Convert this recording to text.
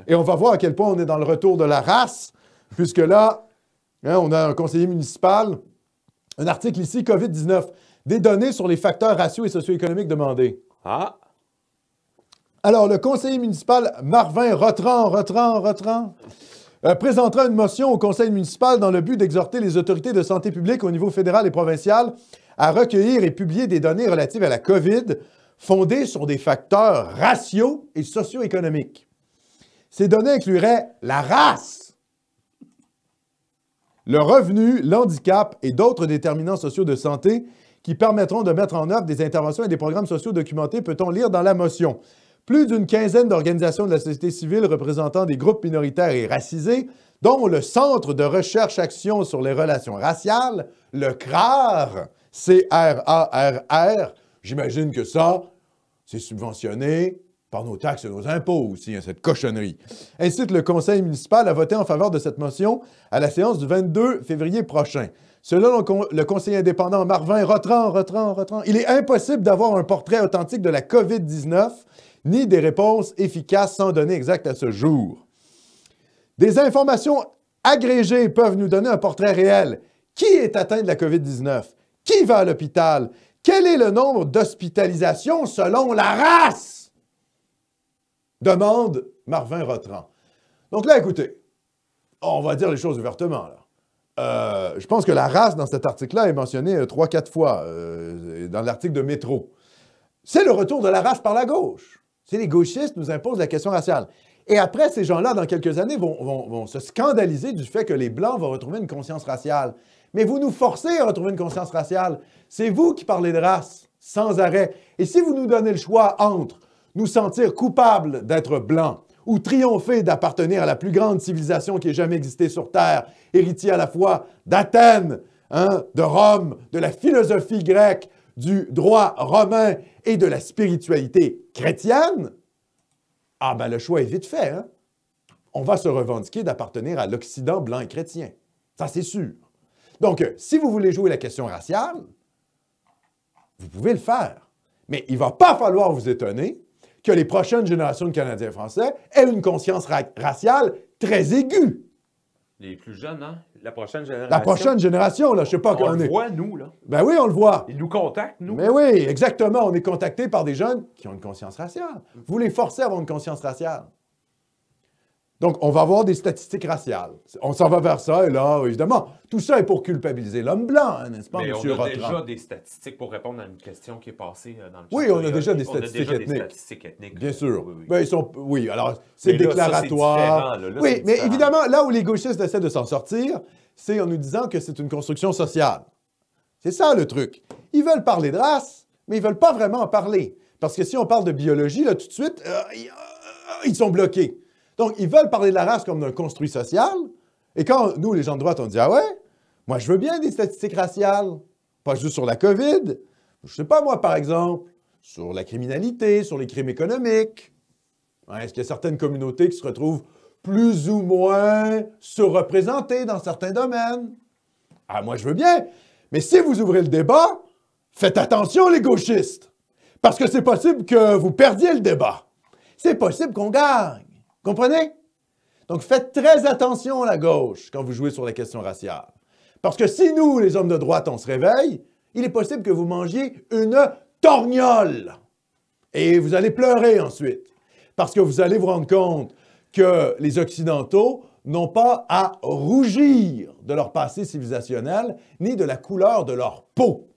Et on va voir à quel point on est dans le retour de la race, puisque là, hein, on a un conseiller municipal, un article ici, COVID-19, des données sur les facteurs raciaux et socio-économiques demandés. Ah! Alors, le conseiller municipal Marvin Rotran, présentera une motion au conseil municipal dans le but d'exhorter les autorités de santé publique au niveau fédéral et provincial à recueillir et publier des données relatives à la COVID fondées sur des facteurs raciaux et socio-économiques. Ces données incluraient la race, le revenu, l'handicap et d'autres déterminants sociaux de santé qui permettront de mettre en œuvre des interventions et des programmes sociaux documentés, peut-on lire dans la motion. Plus d'une quinzaine d'organisations de la société civile représentant des groupes minoritaires et racisés, dont le Centre de recherche-action sur les relations raciales, le CRAR, C-R-A-R-R, j'imagine que ça, c'est subventionné par nos taxes et nos impôts aussi, hein, cette cochonnerie. Incite le conseil municipal à voter en faveur de cette motion à la séance du 22 février prochain. Selon le conseiller indépendant Marvin Rotran, il est impossible d'avoir un portrait authentique de la COVID-19 ni des réponses efficaces sans données exactes à ce jour. Des informations agrégées peuvent nous donner un portrait réel. Qui est atteint de la COVID-19? Qui va à l'hôpital? Quel est le nombre d'hospitalisations selon la race? Demande Marvin Rotran. Donc là, écoutez, on va dire les choses ouvertement, là. Je pense que la race, dans cet article-là, est mentionnée 3-4 fois dans l'article de Métro. C'est le retour de la race par la gauche. C'est les gauchistes nous imposent la question raciale. Et après, ces gens-là, dans quelques années, vont se scandaliser du fait que les Blancs vont retrouver une conscience raciale. Mais vous nous forcez à retrouver une conscience raciale. C'est vous qui parlez de race, sans arrêt. Et si vous nous donnez le choix entre nous sentir coupables d'être blancs ou triompher d'appartenir à la plus grande civilisation qui ait jamais existé sur Terre, héritier à la fois d'Athènes, hein, de Rome, de la philosophie grecque, du droit romain et de la spiritualité chrétienne, ah ben le choix est vite fait. Hein? On va se revendiquer d'appartenir à l'Occident blanc et chrétien. Ça, c'est sûr. Donc, si vous voulez jouer la question raciale, vous pouvez le faire. Mais il ne va pas falloir vous étonner que les prochaines générations de Canadiens français aient une conscience raciale très aiguë. Les plus jeunes, hein? La prochaine génération. La prochaine génération, là, je sais pas... On le voit, nous, là. Ben oui, on le voit. Ils nous contactent, nous. Mais oui, exactement. On est contacté par des jeunes qui ont une conscience raciale. Vous les forcez à avoir une conscience raciale. Donc, on va avoir des statistiques raciales. On s'en va vers ça, et là, évidemment, tout ça est pour culpabiliser l'homme blanc, hein, n'est-ce pas, M. Rotran? Mais on a déjà des statistiques pour répondre à une question qui est passée dans le chat. Oui, on a déjà des statistiques ethniques. Des statistiques ethniques. Bien sûr. Oui, oui. Ben, oui, alors, c'est déclaratoire. Là, oui, mais évidemment, là où les gauchistes essaient de s'en sortir, c'est en nous disant que c'est une construction sociale. C'est ça, le truc. Ils veulent parler de race, mais ils ne veulent pas vraiment en parler. Parce que si on parle de biologie, là, tout de suite, ils sont bloqués. Donc, ils veulent parler de la race comme d'un construit social. Et quand nous, les gens de droite, on dit « Ah ouais, moi, je veux bien des statistiques raciales. Pas juste sur la COVID. Je sais pas, moi, par exemple, sur la criminalité, sur les crimes économiques. Hein, est-ce qu'il y a certaines communautés qui se retrouvent plus ou moins surreprésentées dans certains domaines? Ah, moi, je veux bien. Mais si vous ouvrez le débat, faites attention, les gauchistes. Parce que c'est possible que vous perdiez le débat. C'est possible qu'on gagne. Comprenez? Donc, faites très attention, la gauche, quand vous jouez sur la question raciale. Parce que si nous, les hommes de droite, on se réveille, il est possible que vous mangiez une torgnole. Et vous allez pleurer ensuite. Parce que vous allez vous rendre compte que les Occidentaux n'ont pas à rougir de leur passé civilisationnel, ni de la couleur de leur peau.